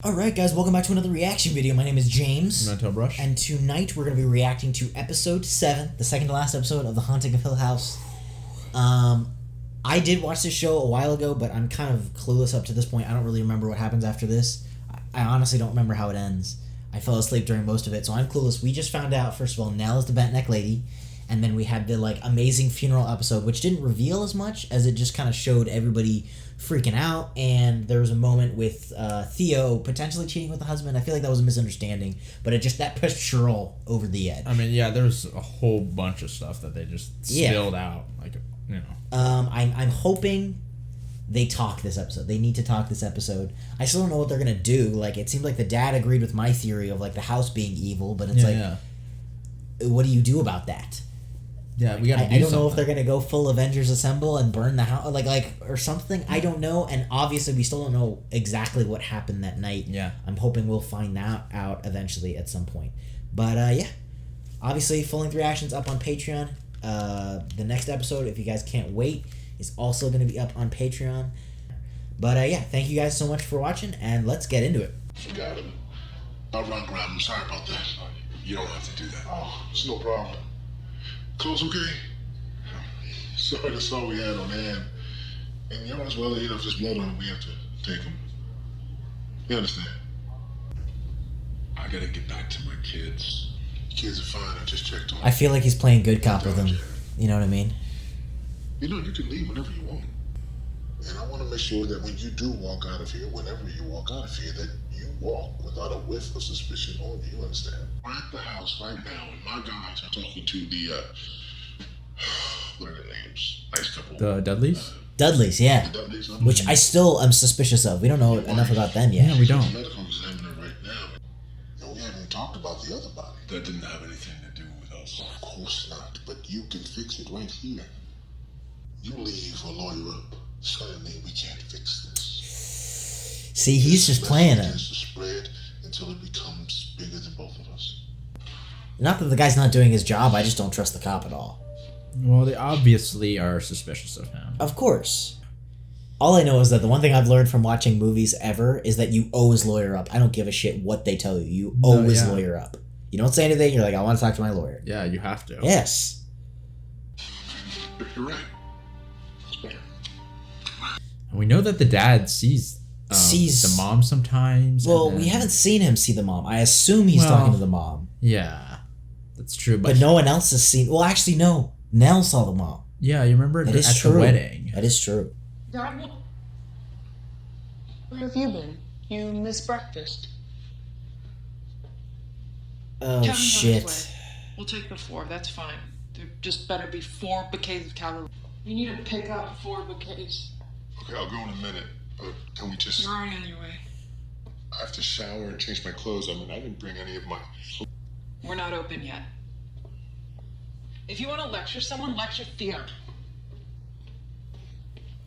Alright guys, welcome back to another reaction video. My name is James. Ninetailedbrush. And tonight we're going to be reacting to episode 7, the second to last episode of The Haunting of Hill House. I did watch this show a while ago, but I'm kind of clueless up to this point. I don't really remember what happens after this. I honestly don't remember how it ends. I fell asleep during most of it, so I'm clueless. We just found out, first of all, Nell is the bent neck lady. And then we had the amazing funeral episode, which didn't reveal as much as it just kind of showed everybody freaking out. And there was a moment with Theo potentially cheating with the husband. I feel like that was a misunderstanding, but that pushed Cheryl over the edge. I mean, yeah, there was a whole bunch of stuff that they just spilled out, I'm hoping they talk this episode. They need to talk this episode. I still don't know what they're gonna do. It seemed like the dad agreed with my theory of the house being evil, but it's what do you do about that? Yeah, we gotta do I don't know if they're gonna go full Avengers Assemble and burn the house, or something. I don't know, and obviously we still don't know exactly what happened that night. Yeah, I'm hoping we'll find that out eventually at some point. But yeah, obviously full-length reactions up on Patreon. The next episode, if you guys can't wait, is also gonna be up on Patreon. But yeah, thank you guys so much for watching, and let's get into it. Forgot him. I'll run grab him. Sorry about that. You don't have to do that. Oh, it's no problem. Close okay? Sorry, that's all we had on hand. And you might as well eat up this blood on him. We have to take him. You understand? I gotta get back to my kids. Kids are fine. I just checked on them. I feel like he's playing good cop with them. You know what I mean? You know, you can leave whenever you want. And I want to make sure that when you do walk out of here, whenever you walk out of here, that you walk without a whiff of suspicion on you. You understand? We're at the house right now, and my guys are talking to the, what are their names? Nice couple. The Dudleys? Dudleys, yeah. The Dudleys, which I still am suspicious of. We don't know enough about them yet. Yeah, we don't. Medical examiner right now. And we haven't talked about the other body. That didn't have anything to do with us. Of course not, but you can fix it right here. You leave a lawyer up. Suddenly we can't fix this. See, he's just playing it. To spread until it becomes bigger than both of us. Not that the guy's not doing his job, I just don't trust the cop at all. Well, they obviously are suspicious of him. Of course. All I know is that the one thing I've learned from watching movies ever is that you always lawyer up. I don't give a shit what they tell you. You always lawyer up. You don't say anything, you're like, I want to talk to my lawyer. Yeah, you have to. Yes. You're right. It's better. And we know that the dad sees the mom sometimes. Well, we haven't seen him see the mom. I assume he's talking to the mom. Yeah, that's true. But no one else has seen... Well, actually, no. Nell saw the mom. Yeah, you remember at the wedding. That is true. Darling, where have you been? You missed breakfast. Oh, shit. We'll take the 4, that's fine. There just better be 4 bouquets of calories. You need to pick up 4 bouquets. Okay, I'll go in a minute. But can we just... You're already on your way. I have to shower and change my clothes. I mean, I didn't bring any of my... We're not open yet. If you want to lecture someone, lecture Theo.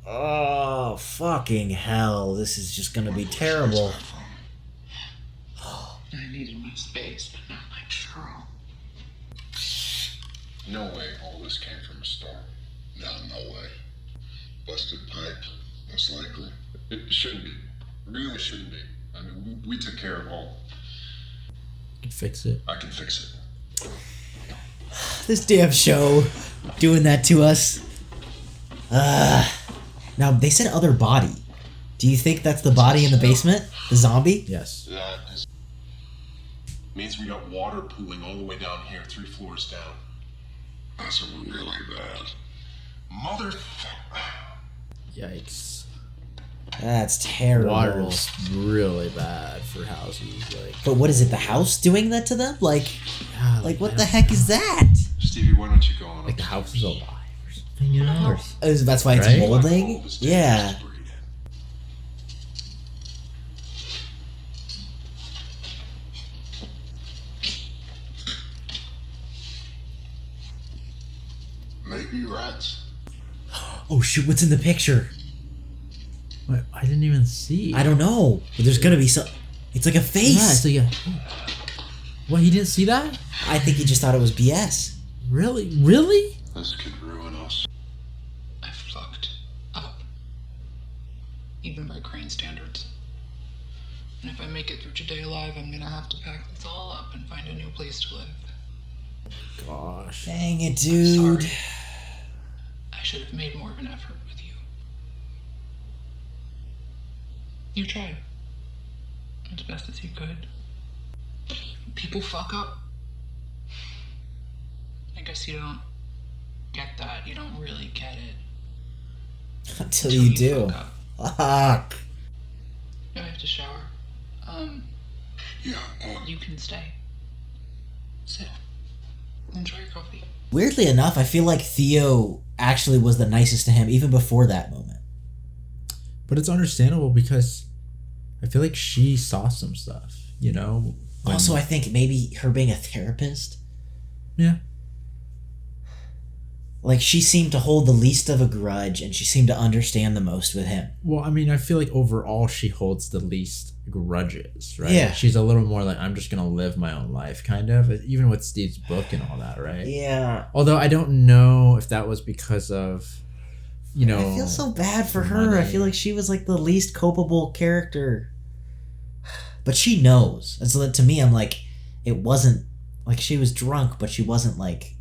Oh, fucking hell. This is just gonna be terrible. I needed my space, but not like Cheryl. No way all this came from a storm. No way. Busted pipe, most likely. It shouldn't be. Really shouldn't be. I mean, we took care of all. You can fix it. I can fix it. This damn show doing that to us. Now, they said other body. Do you think that's the body in the basement? The zombie? Yes. That means we got water pooling all the way down here, 3 floors down. That's really bad. Yikes. That's terrible. Water's really bad for houses. But what is it? The house doing that to them? What the heck is that? Stevie, why don't you go on? The house is alive or something, you know? That's why it's molding? Yeah. Maybe rats. Oh shoot, what's in the picture? Wait, I didn't even see. I don't know. But there's gonna be some... It's like a face. Yeah, What, he didn't see that? I think he just thought it was BS. Really? Really? This could ruin us. I fucked up. Even by Crain standards. And if I make it through today alive, I'm gonna have to pack this all up and find a new place to live. Gosh. Dang it, dude. Sorry. I should have made more of an effort with you. You tried. As best as you could. People fuck up. I guess you don't get that. You don't really get it. Until you do. Fuck. I have to shower. Yeah, You can stay. Sit. Enjoy your coffee. Weirdly enough, I feel like Theo actually was the nicest to him even before that moment. But it's understandable because I feel like she saw some stuff, you know? Also, I think maybe her being a therapist. Yeah. Like, she seemed to hold the least of a grudge, and she seemed to understand the most with him. Well, I mean, I feel like overall she holds the least grudges, right? Yeah. She's a little more like, I'm just going to live my own life, kind of. Even with Steve's book and all that, right? Yeah. Although I don't know if that was because of, you know... I feel so bad for her. money. I feel like she was, like, the least culpable character. But she knows. And so that, to me, I'm like, it wasn't... Like, she was drunk, but she wasn't, like...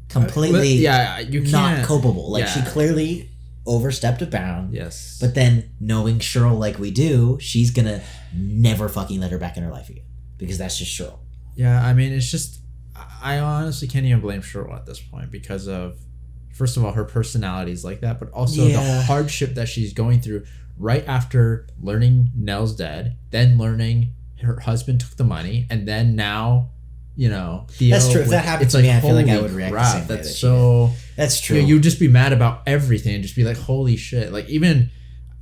completely you can't, not culpable. Like, yeah. she clearly overstepped a bound. Yes. But then, knowing Cheryl like we do, she's gonna never fucking let her back in her life again. Because that's just Cheryl. Yeah, I mean, it's just... I honestly can't even blame Cheryl at this point because of, first of all, her personality is like that, but also the hardship that she's going through right after learning Nell's dead, then learning her husband took the money, and then now... You know, Theo, that's true. If that happened to me, I feel like I would react the same way. That's so. That's true. You know, you'd just be mad about everything and just be like, "Holy shit!" Like, even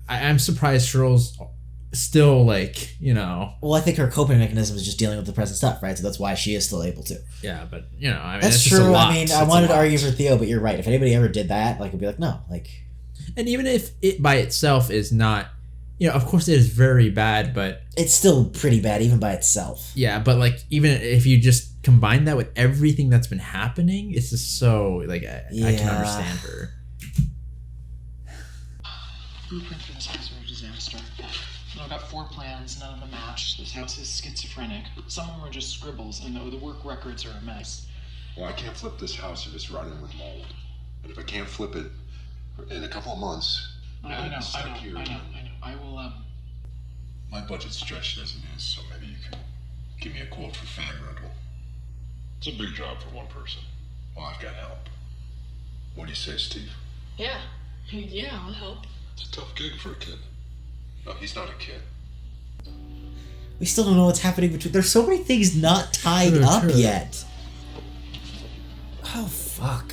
I'm surprised Cheryl's still like, you know. Well, I think her coping mechanism is just dealing with the present stuff, right? So that's why she is still able to. Yeah, but you know, I mean, that's it's true. Just a lot. I mean, I wanted to argue for Theo, but you're right. If anybody ever did that, like, it'd be like, no, like. And even if it by itself is not, you know, of course it is very bad, but it's still pretty bad even by itself. Yeah, but like even if you just combine that with everything that's been happening, it's just so like I can understand her. Blueprint for this house are a disaster. I've got 4 plans, none of them match. This house is schizophrenic. Some of them are just scribbles, and the work records are a mess. Well, I can't flip this house if it's rotting with mold. And if I can't flip it in a couple of months, I know. I will, My budget's stretched as it is, so maybe you can give me a quote for fan rental. It's a big job for one person. Well, I've got help. What do you say, Steve? Yeah, I'll help. It's a tough gig for a kid. No, he's not a kid. We still don't know what's happening between... There's so many things not tied up yet. Oh, fuck.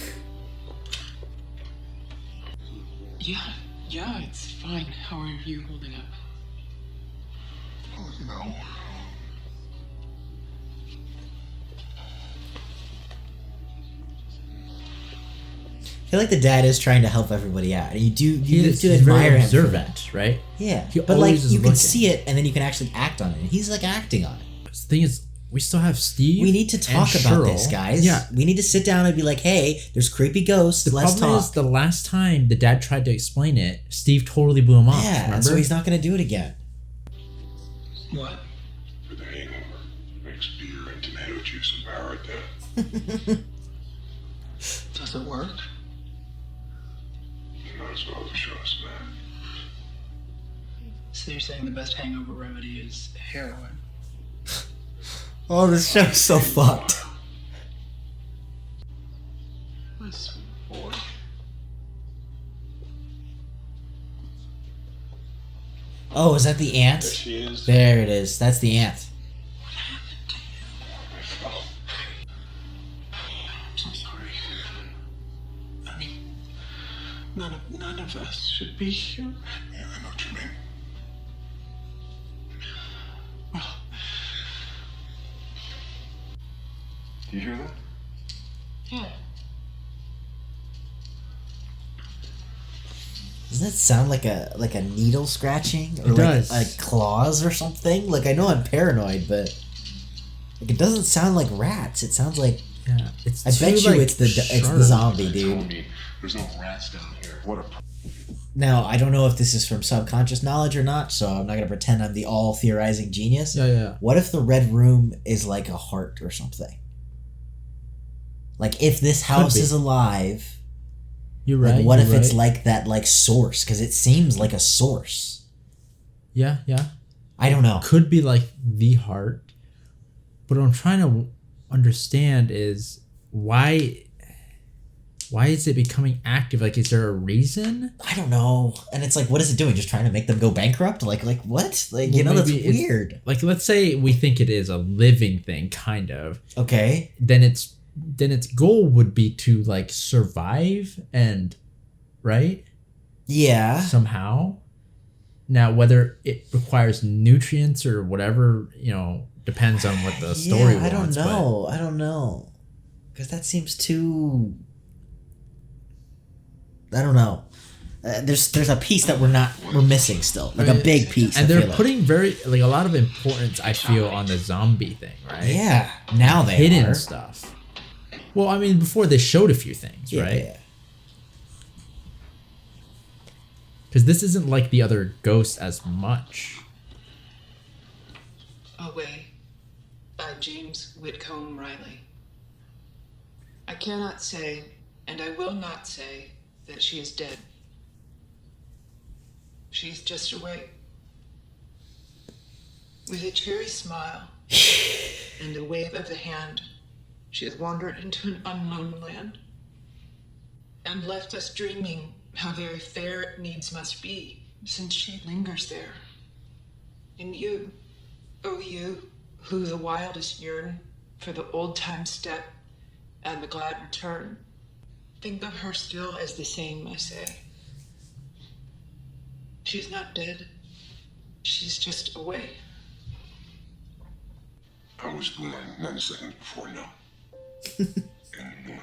Yeah, it's fine. How are you holding up? Oh, you know. I feel like the dad is trying to help everybody out, and you do He's admire very him for observant, that. right? Yeah, He but like always is you can looking. see it, and then you can actually act on it. And he's like acting on it. The thing is, we still have Steve. We need to talk and about Cheryl. this, guys. Yeah. We need to sit down and be like, "Hey, there's creepy ghosts. The Let's problem talk." is the last time the dad tried to explain it, Steve totally blew him off. Yeah, remember? and so he's not going to do it again. What? For the hangover. Makes beer and tomato juice and power at that. Does it work? You might as well trust, man. So you're saying the best hangover remedy is heroin? Oh, this show's so fucked. My sweet boy. Oh, is that the ant? There she is. There it is. That's the ant. What happened to you? Oh, I'm so sorry. I mean, none of us should be here. yeah, I know what you mean. Well, Do you hear that? yeah. Doesn't it sound like a needle scratching or It does. like claws or something? Like, I know I'm paranoid, but like, it doesn't sound like rats. It sounds like Yeah, it's I bet too, you like, it's the sharp. zombie, They told dude. me there's no rats down here. What a... Now, I don't know if this is from subconscious knowledge or not, so I'm not going to pretend I'm the all-theorizing genius. Yeah. What if the red room is like a heart or something? Like, if this house is alive... You're right. Like, what if it's like that, like, source? Because it seems like a source. Yeah. I don't know. Could be like the heart. But what I'm trying to understand is why is it becoming active? Like, is there a reason? I don't know. And it's like, what is it doing? Just trying to make them go bankrupt? Like what? Like, well, that's weird. Like, let's say we think it is a living thing, kind of. Okay. Then its goal would be to, like, survive and, right? Yeah. Somehow. Now, whether it requires nutrients or whatever, depends on what the story wants. I don't know. Because that seems too... I don't know. There's a piece that we're missing still, like a big piece. And they're putting a lot of importance, I feel, on the zombie thing, right? Yeah, now they hidden are. stuff. Well, I mean, before they showed a few things, right? Yeah. Because this isn't like the other ghosts as much. Away by James Whitcomb Riley. I cannot say, and I will not say, that she is dead. She's just away. With a cheery smile and a wave of the hand, she has wandered into an unknown land and left us dreaming how very fair it needs must be, since she lingers there. And you, oh you, who the wildest yearn for the old-time step and the glad return, think of her still as the same, I say. She's not dead. She's just away. I was born 9 seconds before now. And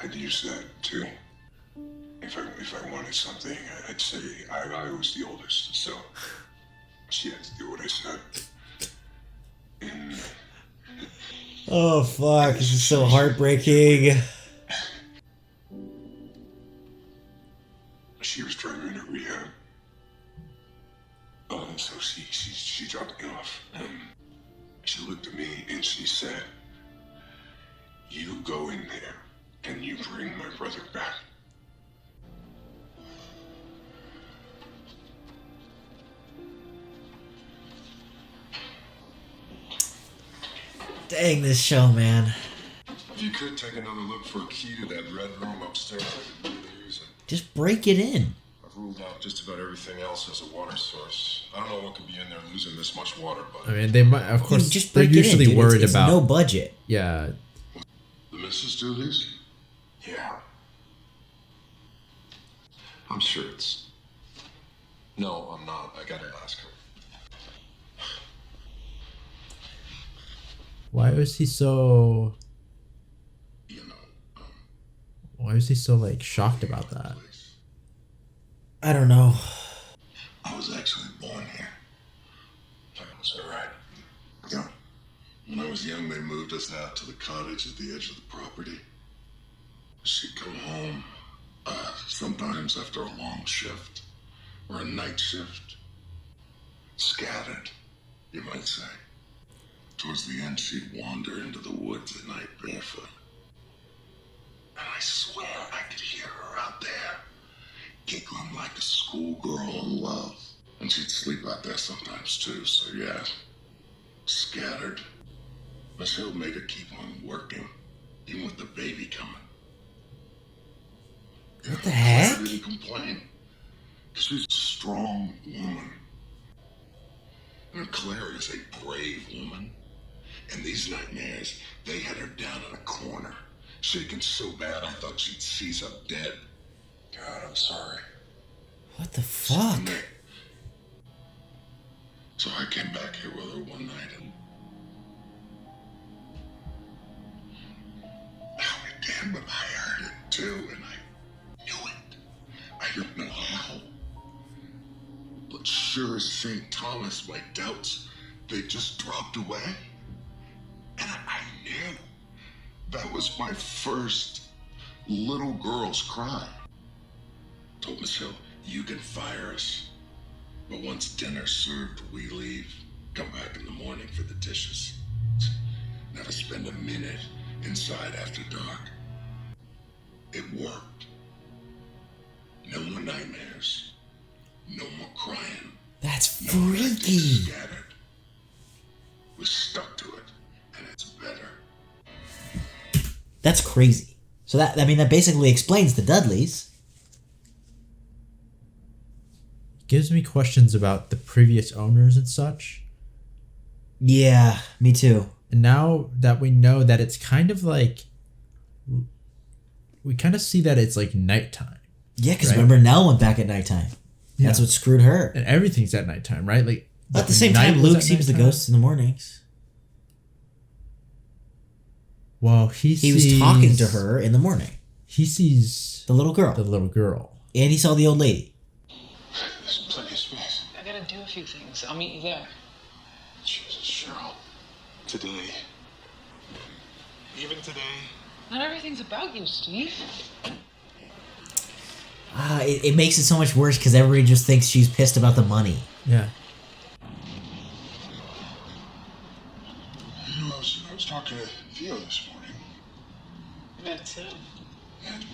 I'd use that too. If I wanted something, I'd say I was the oldest, so she had to do what I said. And oh fuck! This is so heartbreaking. She was driving to rehab. So she dropped me off. She looked at me and she said, "You go in there and you bring my brother back." Dang, this show, man. If you could take another look for a key to that red room upstairs, I could really use it. Just break it in. I've ruled out just about everything else as a water source. I don't know what could be in there losing this much water, but... I mean, they might, of course, just they're break it in, usually dude. worried it's about... no budget. Yeah. The missus do these? Yeah. I'm sure it's... No, I'm not. I gotta ask her. Why was he so... Why was he so, like, shocked about that? I don't know. I was actually born here. Is that right? Yeah. When I was young, they moved us out to the cottage at the edge of the property. She'd come home, sometimes after a long shift, or a night shift. Scattered, you might say. Towards the end, she'd wander into the woods at night barefoot. And I swear I could hear her out there, giggling like a schoolgirl in love. And she'd sleep out there sometimes too, so yeah, scattered. But she'll make her keep on working, even with the baby coming. What the heck? I didn't complain. She's a strong woman. And Claire is a brave woman. And these nightmares, they had her down in a corner, shaking so bad I thought she'd seize up dead. God, I'm sorry. What the fuck? So I came back here with her one night and... I'll be damned, but I heard it too, and I knew it. I didn't know how. But sure as St. Thomas, my doubts, they just dropped away. And I knew that was my first little girl's cry. Told Michelle, you can fire us, but once dinner's served, we leave. Come back in the morning for the dishes. Never spend a minute inside after dark. It worked. No more nightmares. No more crying. That's No more getting freaky. scattered. We stuck to it, and it's better. That's crazy. So that basically explains the Dudleys. Gives me questions about the previous owners and such. Yeah, me too. And now that we know that it's kind of like, we kind of see that it's like nighttime. Yeah, because right? remember, Nell went back at nighttime. That's what screwed her. And everything's at nighttime, right? Like At the same time, Luke sees the ghosts in the mornings. Well, he was talking to her in the morning. He sees the little girl. And he saw the old lady. There's plenty of space. I gotta do a few things. I'll meet you there. Jesus, Cheryl. Today. Even today. Not everything's about you, Steve. It makes it so much worse because everybody just thinks she's pissed about the money. Yeah. You know, I was talking to Theo this morning. That's it. And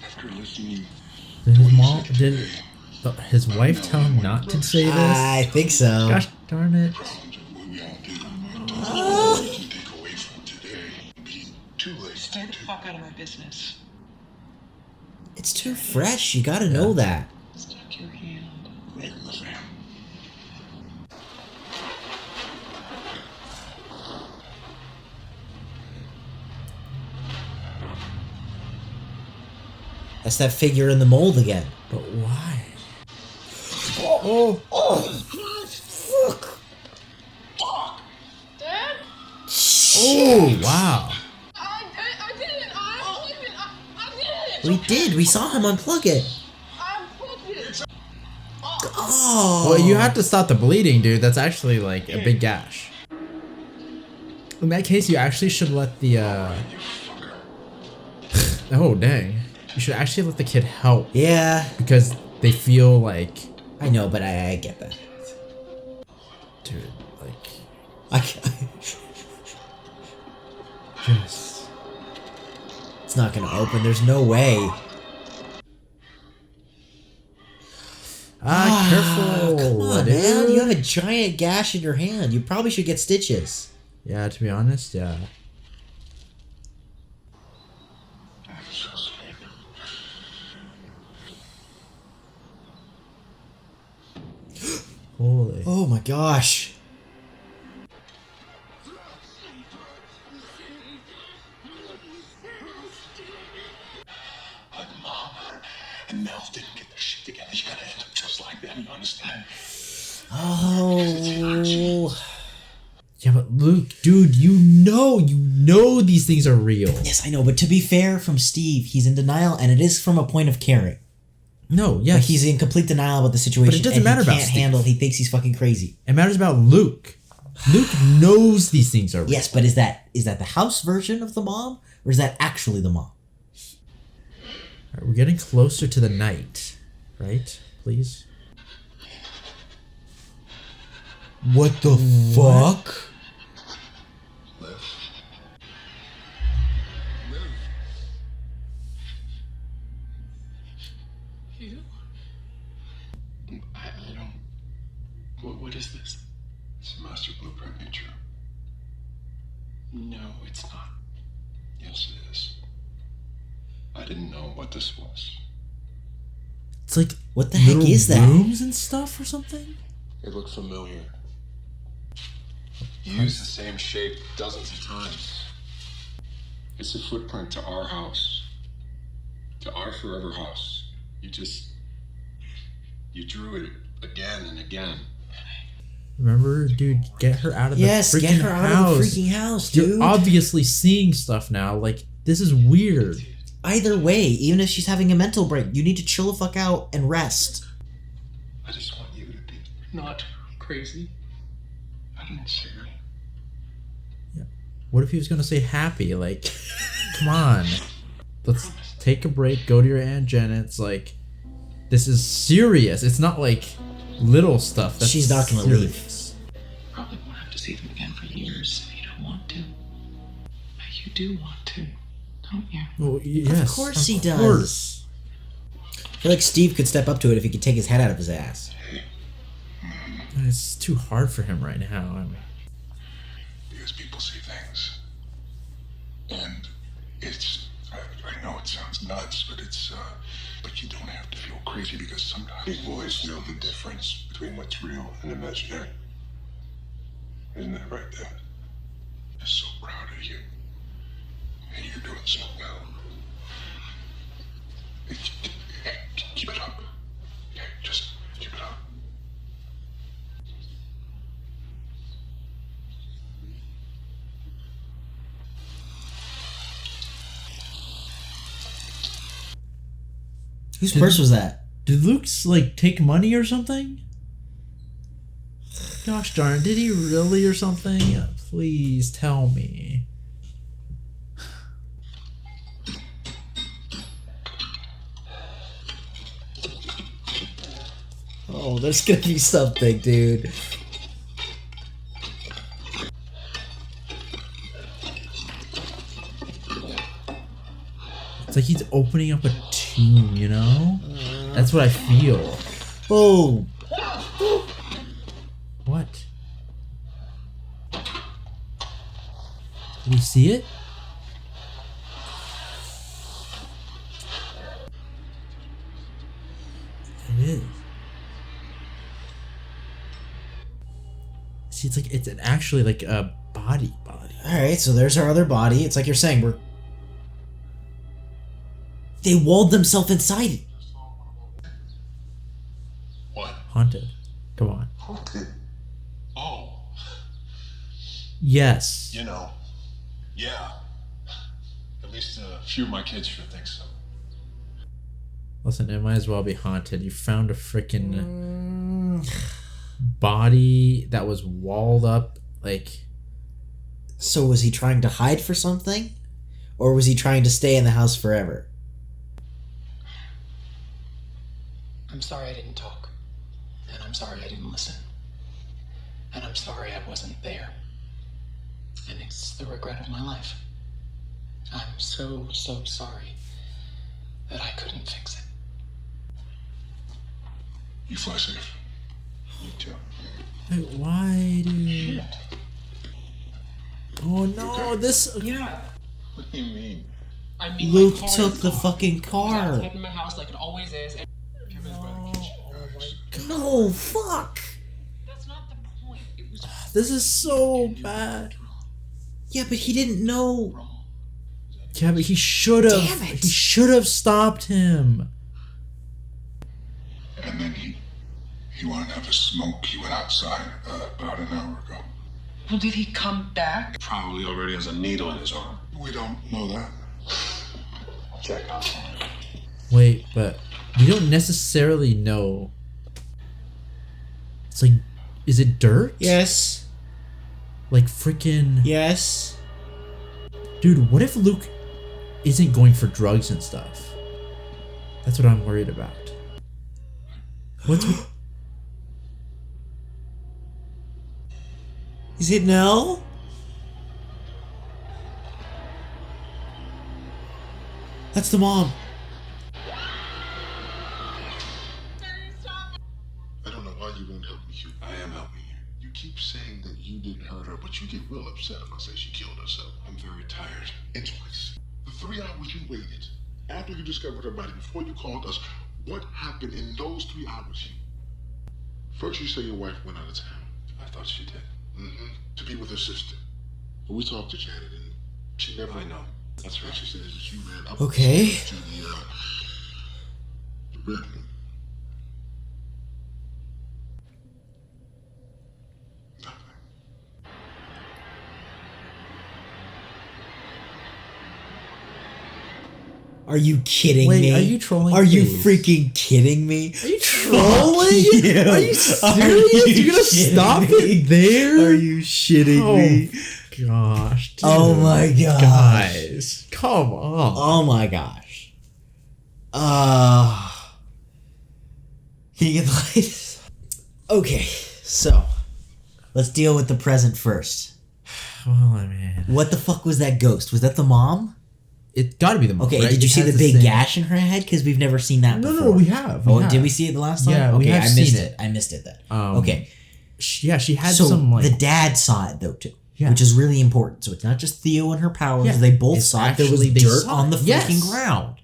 after listening Did to his what you mom, said did today, his wife tell him not to say this? I think so. Gosh darn it. problems are what we all do. What we can take away from today will be too late. Stay the fuck out of my business. It's too fresh. You gotta know that. Stick your hand. Right in the sand. That's that figure in the mold again. But why? Oh, fuck. Dad? Oh, wow. I didn't. I didn't. We did. We saw him unplug it. I plugged it. Oh. Well, you have to stop the bleeding, dude. That's actually like a big gash. In that case, you actually should let the, oh, dang. You should actually let the kid help. Yeah. Because they feel like... I know, but I get that. Dude, like... Just... It's not gonna open. There's no way. Careful. Come on, dude. man. You have a giant gash in your hand. You probably should get stitches. Yeah, to be honest, yeah. I'm so sleepy. Holy. Oh my gosh. Like Mom and Mel didn't get their shit together. You gotta end up just like them, you understand? Oh. Yeah, but Luke, dude, you know these things are real. Yes, I know, but to be fair from Steve, he's in denial, and it is from a point of caring. No, yes. Like he's in complete denial about the situation. But it doesn't and matter he about can't Steve. handle it. He thinks he's fucking crazy. It matters about Luke. Luke knows these things are real. Yes, but is that the house version of the mom, or is that actually the mom? All right, we're getting closer to the night, right? Please. What the fuck? Liv. You? I don't... What is this? It's a master blueprint, nature. No, it's not. Yes, it is. I didn't know what this was. It's like What the heck little is that? rooms and stuff or something? It looked familiar. You used the same shape dozens of times. It's a footprint to our house. To our forever house. You drew it again and again. Remember, dude, get her out of the Yes, freaking get her out house. of the freaking house, dude. You're obviously seeing stuff now. Like, this is weird. Either way, even if she's having a mental break, you need to chill the fuck out and rest. I just want you to be... Not crazy. I didn't say it. What if he was gonna say happy? Like, come on. Let's. Promise. take a break, go to your Aunt Janet's. Like, this is serious. It's not like little stuff. That's She's not gonna serious. Probably won't have to see them again for years if you don't want to. But you do want to, don't you? Well, yes, Of course he does. Course. I feel like Steve could step up to it if he could take his head out of his ass. It's too hard for him right now. I mean, Because people see things. And it's, I know it sounds nuts, but it's, but you don't have to feel crazy because sometimes big boys know the difference between what's real and imaginary. Isn't that right, Dad? I'm so proud of you. And you're doing so well. Keep it up. Okay, just keep it up. Whose purse was that? did Luke's like take money or something? Gosh darn it, did he really or something? Please tell me. Oh, there's gonna be something, dude. It's like he's opening up a tomb, you know? That's what I feel. Oh, What? Did we see it? It is. See, it's like it's actually like a body. all right. So there's our other body. It's like you're saying they walled themselves inside it. What? Haunted. Come on. Haunted. Oh, Yes. you know, yeah. At least a few of my kids sure think so. Listen, it might as well be haunted. You found a freaking body that was walled up. Like, So was he trying to hide for something, or was he trying to stay in the house forever? I'm sorry I didn't talk. And I'm sorry I didn't listen. And I'm sorry I wasn't there. And it's the regret of my life. I'm so sorry that I couldn't fix it. You fly safe. You too. wait, why do you... Oh no, Okay. this... Yeah. What do you mean? I mean, Luke my car took is the gone. fucking It's car. outside in my house like it always is. And Kevin's by the kitchen. No, fuck. That's not the point. It was This is so bad. Yeah, but he didn't know. Yeah, but he should have. Damn it. He should have stopped him. And then he wanted to have a smoke. He went outside about an hour ago. Well, did he come back? Probably already has a needle in his arm. We don't know that. Check out. Wait, but we don't necessarily know. It's like, is it dirt? Yes. Like freaking... Yes. Dude, what if Luke isn't going for drugs and stuff? That's what I'm worried about. What's with... Is it Nell? That's the mom. I don't know why you won't help me, Hugh. I am helping you. You keep saying that you didn't hurt her, but you get real upset if I say she killed herself. I'm very tired. And twice. The 3 hours you waited after you discovered her body, before you called us, what happened in those 3 hours, Hugh? First, you say your wife went out of town. I thought she did. Mm-hmm. To be with her sister. But we talked to Janet, and she never... I know. That's right. She said that you ran up Okay. to the bedroom. Nothing. Are you kidding Wait, me? are you trolling, Are you please? freaking kidding me? Are you trolling? you. Are you serious? You're gonna kidding stop me? it there? Are you shitting Oh me? gosh. Dude. Oh my gosh. Guys, come on. Oh my gosh. Can you get the light? Okay, so let's deal with the present first. Well, I mean, what the fuck was that ghost? Was that the mom? It got to be the mom. Okay, right? did you see the big gash in her head? Because we've never seen that before. No, we have. Did we see it the last time? Yeah, okay, we have missed seen it. I missed it then. Okay. She had so some like the dad saw it though too, yeah. which is really important. So it's not just Theo and her powers; yeah. they both saw it. There was dirt on the freaking yes. ground.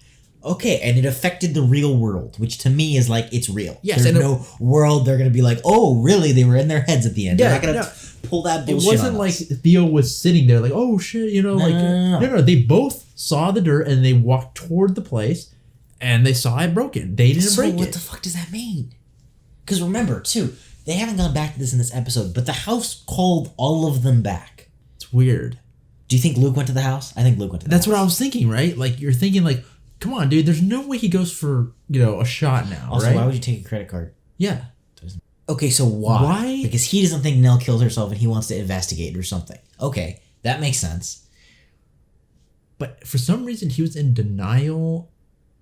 Okay, and it affected the real world, which to me is like it's real. Yes, there's no world they're gonna be like, oh, really? They were in their heads at the end. Yeah, they're not gonna pull that bullshit. It wasn't like Theo was sitting there like, oh shit, you know, no. They both saw the dirt and they walked toward the place, and they saw it broken. They didn't break it. What the fuck does that mean? Because remember, too, they haven't gone back to this in this episode, but the house called all of them back. It's weird. Do you think Luke went to the house? I think Luke went to the house. That's what I was thinking, right? Like, you're thinking, like, come on, dude, there's no way he goes for, a shot now, also, right? Why would you take a credit card? Yeah. Okay, so why? Why? Because he doesn't think Nell killed herself and he wants to investigate or something. Okay, that makes sense. But for some reason, he was in denial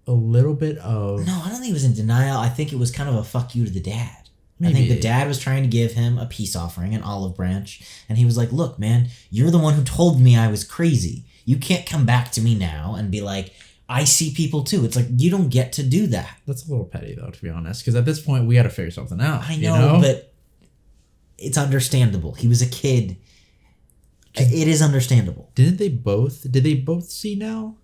a little bit of... No, I don't think he was in denial. I think it was kind of a fuck you to the dad. Maybe. I think the dad was trying to give him a peace offering, an olive branch, and he was like, look, man, you're the one who told me I was crazy. You can't come back to me now and be like, I see people too. It's like, you don't get to do that. That's a little petty, though, to be honest, because at this point, we got to figure something out. I know, but it's understandable. He was a kid. It is understandable. Did they both see Nell?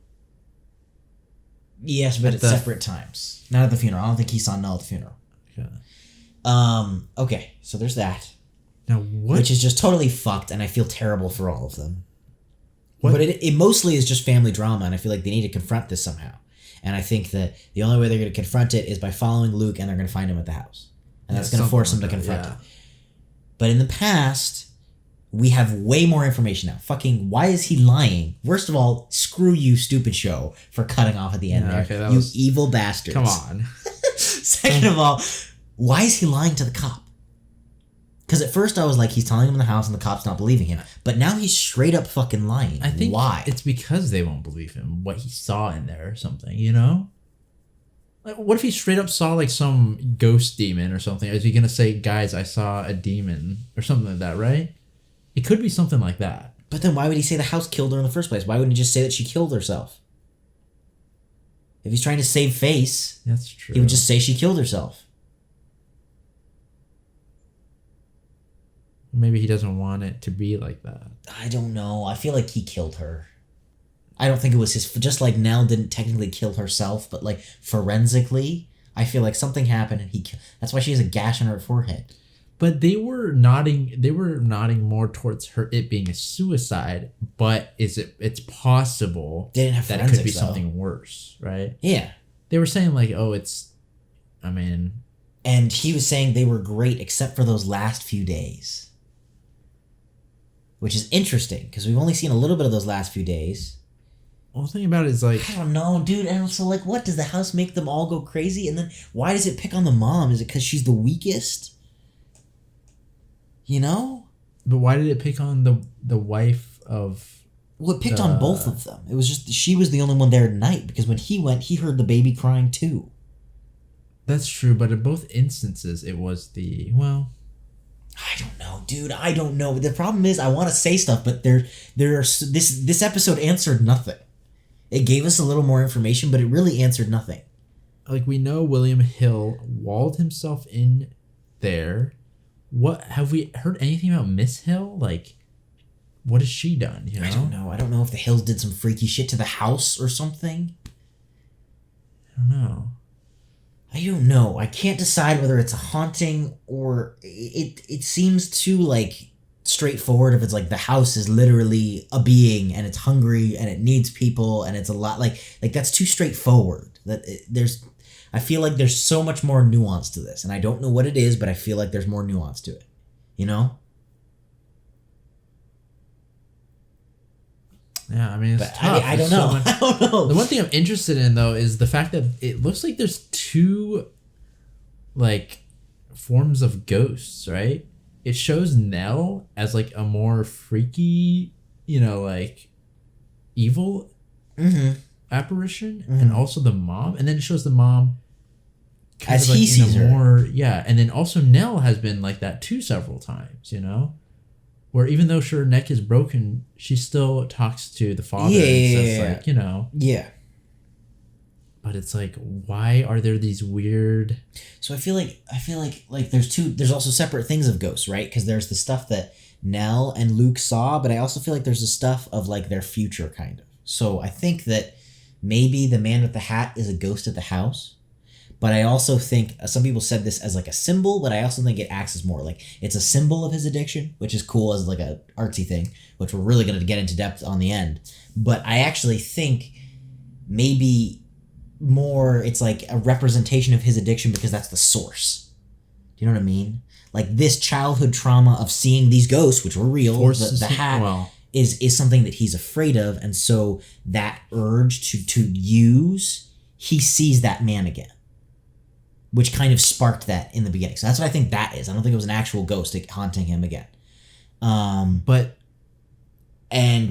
Yes, but at separate times. Not at the funeral. I don't think he saw Nell at the funeral. Okay. Okay, so there's that. Now what? Which is just totally fucked, and I feel terrible for all of them. What? But it mostly is just family drama, and I feel like they need to confront this somehow. And I think that the only way they're going to confront it is by following Luke, and they're going to find him at the house. And that's going to force him to confront it. But in the past, we have way more information now. Fucking, why is he lying? First of all, screw you, stupid show, for cutting off at the end there. Okay, you evil bastards. Come on. Second of all, why is he lying to the cop? Because at first I was like, he's telling him in the house and the cop's not believing him. But now he's straight up fucking lying. I think why? It's because they won't believe him, what he saw in there or something, you know? Like, what if he straight up saw like some ghost demon or something? Is he going to say, guys, I saw a demon or something like that, right? It could be something like that. But then why would he say the house killed her in the first place? Why wouldn't he just say that she killed herself? If he's trying to save face, that's true. He would just say she killed herself. Maybe he doesn't want it to be like that. I don't know. I feel like he killed her. I don't think it was his... Just like Nell didn't technically kill herself, but like forensically, I feel like something happened and he... That's why she has a gash on her forehead. But they were nodding more towards it being a suicide, but it's possible they didn't have that it could be something worse, right? Yeah. They were saying like, oh, it's... I mean... And he was saying they were great except for those last few days. Which is interesting, because we've only seen a little bit of those last few days. Well, the thing about it is like... I don't know, dude. And also, like, what? Does the house make them all go crazy? And then why does it pick on the mom? Is it because she's the weakest? You know? But why did it pick on the wife of... Well, it picked on both of them. It was just... She was the only one there at night, because when he went, he heard the baby crying too. That's true, but in both instances, it was the... Well... I don't know, dude. I don't know. The problem is I want to say stuff, but this episode answered nothing. It gave us a little more information, but it really answered nothing. Like, we know William Hill walled himself in there. What have we heard anything about Miss Hill? Like, what has she done? You know? I don't know. I don't know if the Hills did some freaky shit to the house or something. I don't know. I don't know. I can't decide whether it's a haunting or it seems too like straightforward if it's like the house is literally a being and it's hungry and it needs people and it's a lot like that's too straightforward. I feel like there's so much more nuance to this and I don't know what it is, but I feel like there's more nuance to it. You know? Yeah, I mean, it's tough. I don't know. I don't know. The one thing I'm interested in, though, is the fact that it looks like there's two, like, forms of ghosts, right? It shows Nell as, like, a more freaky, you know, like, evil. Mm-hmm. apparition and also the mom, and then it shows the mom as he sees her. And then also Nell has been like that too several times, you know, where even though her neck is broken, she still talks to the father and says like, you know. Yeah. But it's like, why are there these weird? So I feel like there's also separate things of ghosts, right? Because there's the stuff that Nell and Luke saw, but I also feel like there's the stuff of like their future kind of. So I think that maybe the man with the hat is a ghost at the house, but I also think some people said this as like a symbol, but I also think it acts as more like it's a symbol of his addiction, which is cool as like a artsy thing, which we're really going to get into depth on the end. But I actually think maybe more it's like a representation of his addiction because that's the source. Do you know what I mean? Like this childhood trauma of seeing these ghosts, which were real, the hat is something that he's afraid of, and so that urge to use, he sees that man again, which kind of sparked that in the beginning. So that's what I think that is. I don't think it was an actual ghost haunting him again. And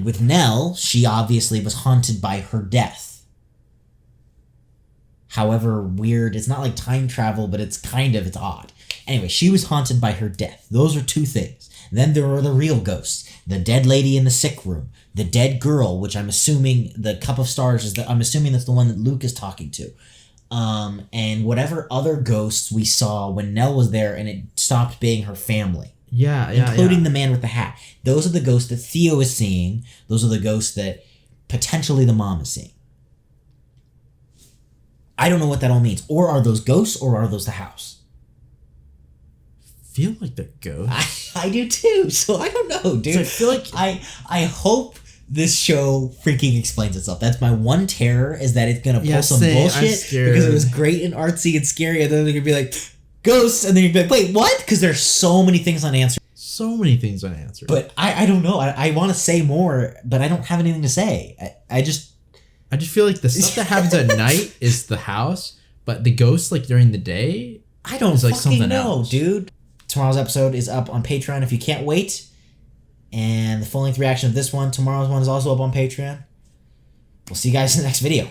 with Nell, she obviously was haunted by her death. However weird, it's not like time travel, but it's odd. Anyway, she was haunted by her death. Those are two things. Then there are the real ghosts. The dead lady in the sick room. The dead girl, which I'm assuming the cup of stars I'm assuming that's the one that Luke is talking to. And whatever other ghosts we saw when Nell was there and it stopped being her family. Including the man with the hat. Those are the ghosts that Theo is seeing. Those are the ghosts that potentially the mom is seeing. I don't know what that all means. Or are those ghosts or are those the house? Feel like the ghosts. I do too. So I don't know, dude. So I feel like I hope this show freaking explains itself. That's my one terror, is that it's gonna pull some bullshit because it was great and artsy and scary, and then they're gonna be like ghosts, and then you'd be like, wait, what? Because there's so many things unanswered. So many things unanswered. But I don't know. I want to say more, but I don't have anything to say. I just feel like the stuff that happens at night is the house, but the ghosts like during the day, I don't is like fucking something know, else. Dude. Tomorrow's episode is up on Patreon if you can't wait. And the full-length reaction of this one, tomorrow's one, is also up on Patreon. We'll see you guys in the next video.